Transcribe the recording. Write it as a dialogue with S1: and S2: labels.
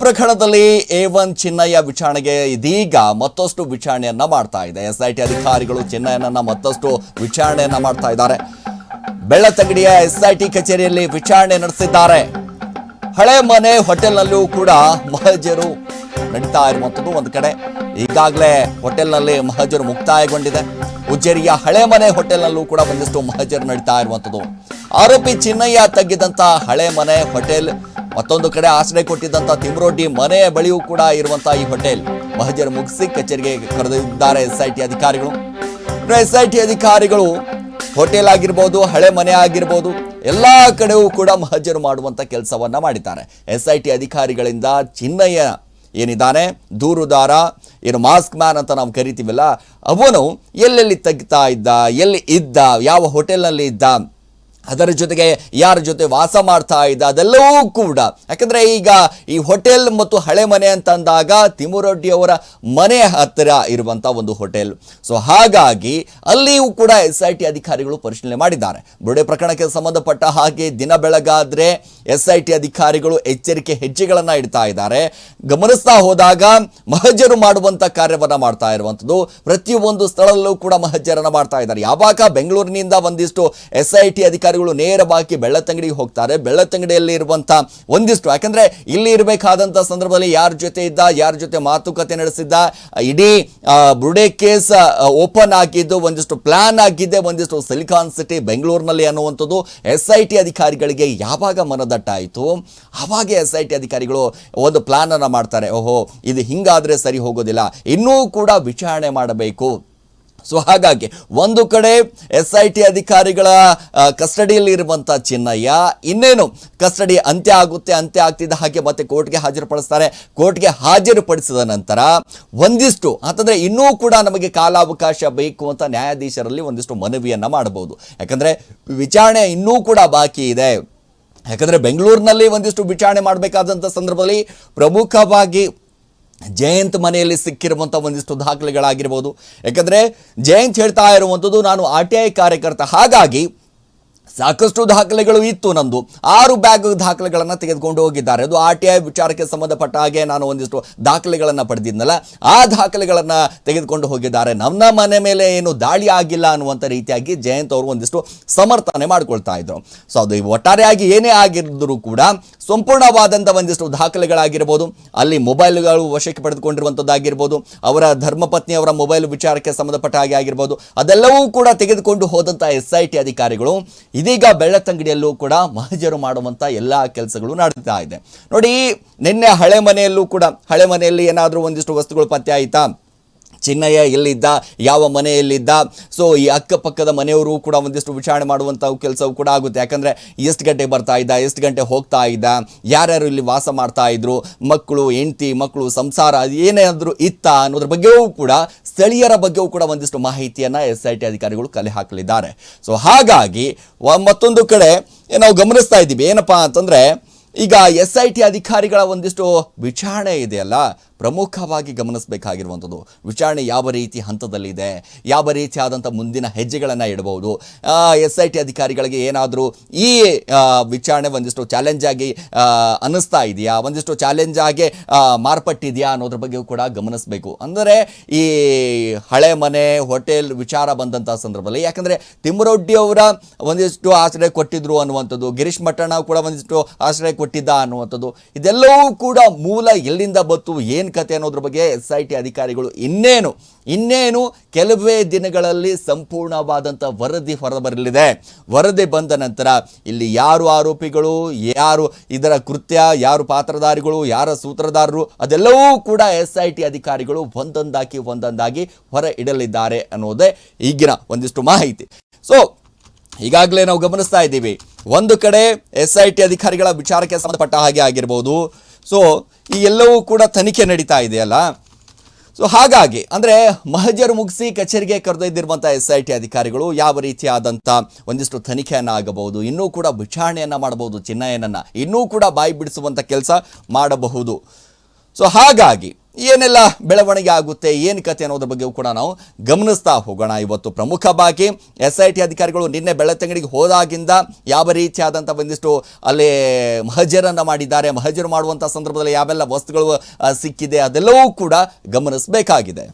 S1: ಪ್ರಕರಣದಲ್ಲಿ A1 ಚಿನ್ನಯ್ಯ ವಿಚಾರಣೆಗೆ ಇದೀಗ ಮತ್ತಷ್ಟು ವಿಚಾರಣೆಯನ್ನ ಮಾಡ್ತಾ ಇದೆ. SIT ಅಧಿಕಾರಿಗಳು ಚಿನ್ನಯ್ಯನನ್ನ ಮತ್ತಷ್ಟು ವಿಚಾರಣೆಯನ್ನ ಮಾಡ್ತಾ ಇದ್ದಾರೆ. ಬೆಳ್ಳತಂಗಡಿಯ SIT ಕಚೇರಿಯಲ್ಲಿ ವಿಚಾರಣೆ ನಡೆಸಿದ್ದಾರೆ. ಹಳೆ ಮನೆ ಹೋಟೆಲ್ನಲ್ಲೂ ಕೂಡ ಮಹಜರು ನಡೀತಾ ಇರುವಂಥದ್ದು ಒಂದು ಕಡೆ. ಈಗಾಗಲೇ ಹೋಟೆಲ್ನಲ್ಲಿ ಮಹಜರು ಮುಕ್ತಾಯಗೊಂಡಿದೆ. ಉಜ್ಜೇರಿಯ ಹಳೆ ಮನೆ ಹೋಟೆಲ್ನಲ್ಲೂ ಕೂಡ ಒಂದಿಷ್ಟು ಮಹಜರು ನಡೀತಾ ಇರುವಂಥದ್ದು. ಆರೋಪಿ ಚಿನ್ನಯ್ಯ ತಗ್ಗಿದಂತ ಹಳೆ ಮನೆ ಹೋಟೆಲ್, ಮತ್ತೊಂದು ಕಡೆ ಆಶ್ರಯ ಕೊಟ್ಟಿದ್ದಂತ ತಿಮ್ರೋಡಿ ಮನೆಯ ಬಳಿಯೂ ಕೂಡ ಇರುವಂತಹ ಈ ಹೋಟೆಲ್ ಮಹಜರು ಮುಗಿಸಿ ಕಚೇರಿಗೆ ಕರೆದಿದ್ದಾರೆ SIT ಅಧಿಕಾರಿಗಳು. SIT ಅಧಿಕಾರಿಗಳು ಹೋಟೆಲ್ ಆಗಿರ್ಬೋದು, ಹಳೆ ಮನೆ ಆಗಿರ್ಬೋದು, ಎಲ್ಲಾ ಕಡೆಯೂ ಕೂಡ ಮಹಜರು ಮಾಡುವಂತ ಕೆಲಸವನ್ನ ಮಾಡಿದ್ದಾರೆ. SIT ಅಧಿಕಾರಿಗಳಿಂದ ಚಿನ್ನಯ್ಯ ಏನಿದ್ದಾನೆ, ದೂರುದಾರ, ಏನು ಮಾಸ್ಕ್ ಮ್ಯಾನ್ ಅಂತ ನಾವು ಕರಿತೀವಲ್ಲ, ಅವನು ಎಲ್ಲೆಲ್ಲಿ ತೆಗಿತಾ ಇದ್ದ, ಎಲ್ಲಿ ಇದ್ದ, ಯಾವ ಹೋಟೆಲ್ನಲ್ಲಿ ಇದ್ದ, ಅದರ ಜೊತೆಗೆ ಯಾರ ಜೊತೆ ವಾಸ ಮಾಡ್ತಾ ಇದ್ದ, ಅದೆಲ್ಲವೂ ಕೂಡ. ಯಾಕಂದ್ರೆ ಈಗ ಈ ಹೋಟೆಲ್ ಮತ್ತು ಹಳೆ ಮನೆ ಅಂತ ಅಂದಾಗ ತಿಮ್ಮರೊಡ್ಡಿ ಅವರ ಮನೆ ಹತ್ತಿರ ಇರುವಂತ ಒಂದು ಹೋಟೆಲ್. ಸೊ ಹಾಗಾಗಿ ಅಲ್ಲಿಯೂ ಕೂಡ SIT ಅಧಿಕಾರಿಗಳು ಪರಿಶೀಲನೆ ಮಾಡಿದ್ದಾರೆ. ಬುರುಡೆ ಪ್ರಕರಣಕ್ಕೆ ಸಂಬಂಧಪಟ್ಟ ಹಾಗೆ ದಿನ ಬೆಳಗಾದ್ರೆ SIT ಅಧಿಕಾರಿಗಳು ಎಚ್ಚರಿಕೆ ಹೆಜ್ಜೆಗಳನ್ನ ಇಡ್ತಾ ಇದ್ದಾರೆ. ಗಮನಿಸ್ತಾ ಹೋದಾಗ ಮಹಜರು ಮಾಡುವಂತ ಕಾರ್ಯವನ್ನ ಮಾಡ್ತಾ ಇರುವಂತದ್ದು. ಪ್ರತಿಯೊಂದು ಸ್ಥಳದಲ್ಲೂ ಕೂಡ ಮಹಜರನ್ನ ಮಾಡ್ತಾ ಇದ್ದಾರೆ. ಯಾವಾಗ ಬೆಂಗಳೂರಿನಿಂದ ಒಂದಿಷ್ಟು SIT ಅಧಿಕಾರಿಗಳು ನೇರವಾಗಿ ಬೆಳ್ಳತಂಗಡಿಗೆ ಹೋಗ್ತಾರೆ. ಬೆಳ್ಳತಂಗಡಿಯಲ್ಲಿ ಇರುವಂತ ಒಂದಿಷ್ಟು, ಯಾಕಂದ್ರೆ ಇಲ್ಲಿ ಇರಬೇಕಾದಂತ ಸಂದರ್ಭದಲ್ಲಿ ಯಾರ ಜೊತೆ ಇದ್ದ, ಯಾರ ಜೊತೆ ಮಾತುಕತೆ ನಡೆಸಿದ್ದ, ಇಡೀ ಬುರುಡೆ ಕೇಸ್ ಓಪನ್ ಆಗಿದ್ದು ಒಂದಿಷ್ಟು ಪ್ಲಾನ್ ಆಗಿದ್ದೆ ಒಂದಿಷ್ಟು ಸಿಲಿಕಾನ್ ಸಿಟಿ ಬೆಂಗಳೂರಿನಲ್ಲಿ ಅನ್ನುವಂಥದ್ದು SIT ಅಧಿಕಾರಿಗಳಿಗೆ ಯಾವಾಗ ಮನದಟ್ಟಾಯಿತು, ಆವಾಗ SIT ಅಧಿಕಾರಿಗಳು ಒಂದು ಪ್ಲಾನ್ ಅನ್ನ ಮಾಡ್ತಾರೆ. ಓಹೋ, ಇದು ಹಿಂಗಾದ್ರೆ ಸರಿ ಹೋಗೋದಿಲ್ಲ, ಇನ್ನೂ ಕೂಡ ವಿಚಾರಣೆ ಮಾಡಬೇಕು. ಸೊ ಹಾಗಾಗಿ ಒಂದು ಕಡೆ SIT ಅಧಿಕಾರಿಗಳ ಕಸ್ಟಡಿಯಲ್ಲಿ ಇರುವಂಥ ಚಿನ್ನಯ್ಯ ಇನ್ನೇನು ಕಸ್ಟಡಿ ಅಂತ್ಯ ಆಗ್ತಿದ್ದ ಹಾಗೆ ಮತ್ತೆ ಕೋರ್ಟ್ಗೆ ಹಾಜರುಪಡಿಸ್ತಾರೆ. ಕೋರ್ಟ್ಗೆ ಹಾಜರುಪಡಿಸಿದ ನಂತರ ಒಂದಿಷ್ಟು ಅಂತಂದ್ರೆ ಇನ್ನೂ ಕೂಡ ನಮಗೆ ಕಾಲಾವಕಾಶ ಬೇಕು ಅಂತ ನ್ಯಾಯಾಧೀಶರಲ್ಲಿ ಒಂದಿಷ್ಟು ಮನವಿಯನ್ನ ಮಾಡಬಹುದು. ಯಾಕಂದ್ರೆ ವಿಚಾರಣೆ ಇನ್ನೂ ಕೂಡ ಬಾಕಿ ಇದೆ. ಯಾಕಂದ್ರೆ ಬೆಂಗಳೂರಿನಲ್ಲಿ ಒಂದಿಷ್ಟು ವಿಚಾರಣೆ ಮಾಡಬೇಕಾದಂಥ ಸಂದರ್ಭದಲ್ಲಿ ಪ್ರಮುಖವಾಗಿ ಜಯಂತ್ ಮನೆಯಲ್ಲಿ ಸಿಕ್ಕಿರುವಂಥ ಒಂದಿಷ್ಟು ದಾಖಲೆಗಳಾಗಿರ್ಬೋದು. ಯಾಕಂದರೆ ಜಯಂತ್ ಹೇಳ್ತಾ ಇರುವಂಥದ್ದು, ನಾನು RTI ಕಾರ್ಯಕರ್ತ, ಹಾಗಾಗಿ ಸಾಕಷ್ಟು ದಾಖಲೆಗಳು ಇತ್ತು, ನಂದು 6 ಬ್ಯಾಗ್ ದಾಖಲೆಗಳನ್ನು ತೆಗೆದುಕೊಂಡು ಹೋಗಿದ್ದಾರೆ. ಅದು RTI ವಿಚಾರಕ್ಕೆ ಸಂಬಂಧಪಟ್ಟ ಹಾಗೆ ನಾನು ಒಂದಿಷ್ಟು ದಾಖಲೆಗಳನ್ನು ಪಡೆದಿದ್ನಲ್ಲ, ಆ ದಾಖಲೆಗಳನ್ನು ತೆಗೆದುಕೊಂಡು ಹೋಗಿದ್ದಾರೆ. ನಮ್ಮ ಮನೆ ಮೇಲೆ ಏನು ದಾಳಿ ಆಗಿಲ್ಲ ಅನ್ನುವಂಥ ರೀತಿಯಾಗಿ ಜಯಂತ್ ಅವರು ಒಂದಿಷ್ಟು ಸಮರ್ಥನೆ ಮಾಡ್ಕೊಳ್ತಾ ಇದ್ರು. ಸೊ ಅದು ಒಟ್ಟಾರೆಯಾಗಿ ಏನೇ ಆಗಿದ್ದರೂ ಕೂಡ ಸಂಪೂರ್ಣವಾದಂಥ ಒಂದಿಷ್ಟು ದಾಖಲೆಗಳಾಗಿರ್ಬೋದು, ಅಲ್ಲಿ ಮೊಬೈಲ್ಗಳು ವಶಕ್ಕೆ ಪಡೆದುಕೊಂಡಿರುವಂಥದ್ದಾಗಿರ್ಬೋದು, ಅವರ ಧರ್ಮಪತ್ನಿಯವರ ಮೊಬೈಲ್ ವಿಚಾರಕ್ಕೆ ಸಂಬಂಧಪಟ್ಟ ಹಾಗೆ ಆಗಿರ್ಬೋದು, ಅದೆಲ್ಲವೂ ಕೂಡ ತೆಗೆದುಕೊಂಡು ಹೋದಂಥ SIT ಅಧಿಕಾರಿಗಳು ಇದೀಗ ಬೆಳ್ಳತಂಗಡಿಯಲ್ಲೂ ಕೂಡ ಮಹಜರು ಮಾಡುವಂತ ಎಲ್ಲಾ ಕೆಲಸಗಳು ನಡೀತಾ ಇದೆ. ನೋಡಿ, ನಿನ್ನೆ ಹಳೆ ಮನೆಯಲ್ಲಿ ಏನಾದರೂ ಒಂದಿಷ್ಟು ವಸ್ತುಗಳು ಪತ್ತೆ ಆಯಿತಾ, ಚಿನ್ನಯ್ಯ ಎಲ್ಲಿದ್ದ, ಯಾವ ಮನೆಯಲ್ಲಿದ್ದ, ಸೊ ಈ ಅಕ್ಕಪಕ್ಕದ ಮನೆಯವರು ಕೂಡ ಒಂದಿಷ್ಟು ವಿಚಾರಣೆ ಮಾಡುವಂಥ ಕೆಲಸವೂ ಕೂಡ ಆಗುತ್ತೆ. ಯಾಕಂದರೆ ಎಷ್ಟು ಗಂಟೆಗೆ ಬರ್ತಾ ಇದ್ದ, ಎಷ್ಟು ಗಂಟೆ ಹೋಗ್ತಾ ಇದ್ದ, ಯಾರ್ಯಾರು ಇಲ್ಲಿ ವಾಸ ಮಾಡ್ತಾ ಇದ್ರು, ಮಕ್ಕಳು, ಹೆಂಡತಿ, ಮಕ್ಕಳು, ಸಂಸಾರ ಏನಾದರೂ ಇತ್ತ ಅನ್ನೋದ್ರ ಬಗ್ಗೆಯೂ ಕೂಡ, ಸ್ಥಳೀಯರ ಬಗ್ಗೆಯೂ ಕೂಡ ಒಂದಿಷ್ಟು ಮಾಹಿತಿಯನ್ನು SIT ಅಧಿಕಾರಿಗಳು ಕಲೆ ಹಾಕಲಿದ್ದಾರೆ. ಸೊ ಹಾಗಾಗಿ ಮತ್ತೊಂದು ಕಡೆ ನಾವು ಗಮನಿಸ್ತಾ ಇದ್ದೀವಿ ಏನಪ್ಪಾ ಅಂತಂದರೆ, ಈಗ SIT ಅಧಿಕಾರಿಗಳ ಒಂದಿಷ್ಟು ವಿಚಾರಣೆ ಇದೆಯಲ್ಲ, ಪ್ರಮುಖವಾಗಿ ಗಮನಿಸಬೇಕಾಗಿರುವಂಥದ್ದು ವಿಚಾರಣೆ ಯಾವ ರೀತಿ ಹಂತದಲ್ಲಿದೆ, ಯಾವ ರೀತಿಯಾದಂಥ ಮುಂದಿನ ಹೆಜ್ಜೆಗಳನ್ನು ಇಡಬಹುದು, SIT ಅಧಿಕಾರಿಗಳಿಗೆ ಏನಾದರೂ ಈ ವಿಚಾರಣೆ ಒಂದಿಷ್ಟು ಚಾಲೆಂಜ್ ಆಗಿ ಅನ್ನಿಸ್ತಾ ಇದೆಯಾ, ಒಂದಿಷ್ಟು ಚಾಲೆಂಜ್ ಆಗಿ ಮಾರ್ಪಟ್ಟಿದೆಯಾ ಅನ್ನೋದ್ರ ಬಗ್ಗೆ ಕೂಡ ಗಮನಿಸಬೇಕು. ಅಂದರೆ ಈ ಹಳೆ ಮನೆ ಹೋಟೆಲ್ ವಿಚಾರ ಬಂದಂಥ ಸಂದರ್ಭದಲ್ಲಿ, ಯಾಕಂದರೆ ತಿಮ್ಮರೊಡ್ಡಿ ಅವರ ಒಂದಿಷ್ಟು ಆಶ್ರಯ ಕೊಟ್ಟಿದ್ರು ಅನ್ನುವಂಥದ್ದು, ಗಿರೀಶ್ ಮಟ್ಟಣ್ಣ ಕೂಡ ಒಂದಿಷ್ಟು ಆಶ್ರಯ ಕೊಟ್ಟಿದ್ದ ಅನ್ನುವಂಥದ್ದು, ಇದೆಲ್ಲವೂ ಕೂಡ ಮೂಲ ಎಲ್ಲಿಂದ ಬಂತು, ಏನು ಕತೆ ಅನ್ನೋದ್ರ ಬಗ್ಗೆ SIT ಅಧಿಕಾರಿಗಳು ಇನ್ನೇನು ಕೆಲವೇ ದಿನಗಳಲ್ಲಿ ಸಂಪೂರ್ಣವಾದಂಥ ವರದಿ ಹೊರಬರಲಿದೆ. ವರದಿ ಬಂದ ನಂತರ ಇಲ್ಲಿ ಯಾರು ಆರೋಪಿಗಳು, ಯಾರು ಇದರ ಕೃತ್ಯ, ಯಾರು ಪಾತ್ರಧಾರಿಗಳು, ಯಾರ ಸೂತ್ರಧಾರರು, ಅದೆಲ್ಲವೂ ಕೂಡ SIT ಅಧಿಕಾರಿಗಳು ಒಂದೊಂದಾಗಿ ಹೊರ ಇಡಲಿದ್ದಾರೆ ಅನ್ನೋದೇ ಈಗಿನ ಒಂದಿಷ್ಟು ಮಾಹಿತಿ. ಸೊ ಈಗಾಗಲೇ ನಾವು ಗಮನಿಸ್ತಾ ಇದ್ದೀವಿ, ಒಂದು ಕಡೆ SIT ಅಧಿಕಾರಿಗಳ ವಿಚಾರಕ್ಕೆ ಸಂಬಂಧಪಟ್ಟ ಹಾಗೆ ಆಗಿರ್ಬೋದು, ಸೊ ಈ ಎಲ್ಲವೂ ಕೂಡ ತನಿಖೆ ನಡೀತಾ ಇದೆಯಲ್ಲ. ಸೊ ಹಾಗಾಗಿ ಅಂದರೆ ಮಹಜರು ಮುಗಿಸಿ ಕಚೇರಿಗೆ ಕರೆದೊಯ್ದಿರುವಂಥ SIT ಅಧಿಕಾರಿಗಳು ಯಾವ ರೀತಿಯಾದಂಥ ಒಂದಿಷ್ಟು ತನಿಖೆಯನ್ನು ಆಗಬಹುದು, ಇನ್ನೂ ಕೂಡ ವಿಚಾರಣೆಯನ್ನು ಮಾಡಬಹುದು, ಚಿನ್ನಯ್ಯನನ್ನು ಇನ್ನೂ ಕೂಡ ಬಾಯಿ ಬಿಡಿಸುವಂಥ ಕೆಲಸ ಮಾಡಬಹುದು. ಸೊ ಹಾಗಾಗಿ ಏನೆಲ್ಲ ಬೆಳವಣಿಗೆ ಆಗುತ್ತೆ, ಏನು ಕತೆ ಅನ್ನೋದ್ರ ಬಗ್ಗೆ ಕೂಡ ನಾವು ಗಮನಿಸ್ತಾ ಹೋಗೋಣ. ಇವತ್ತು ಪ್ರಮುಖವಾಗಿ SIT ಅಧಿಕಾರಿಗಳು ನಿನ್ನೆ ಬೆಳ್ತಂಗಡಿಗೆ ಹೋದಾಗಿಂದ ಯಾವ ರೀತಿಯಾದಂಥ ಒಂದಿಷ್ಟು ಅಲ್ಲಿ ಮಹಜರನ್ನು ಮಾಡಿದ್ದಾರೆ, ಮಹಜರು ಮಾಡುವಂಥ ಸಂದರ್ಭದಲ್ಲಿ ಯಾವೆಲ್ಲ ವಸ್ತುಗಳು ಸಿಕ್ಕಿದೆ ಅದೆಲ್ಲವೂ ಕೂಡ ಗಮನಿಸಬೇಕಾಗಿದೆ.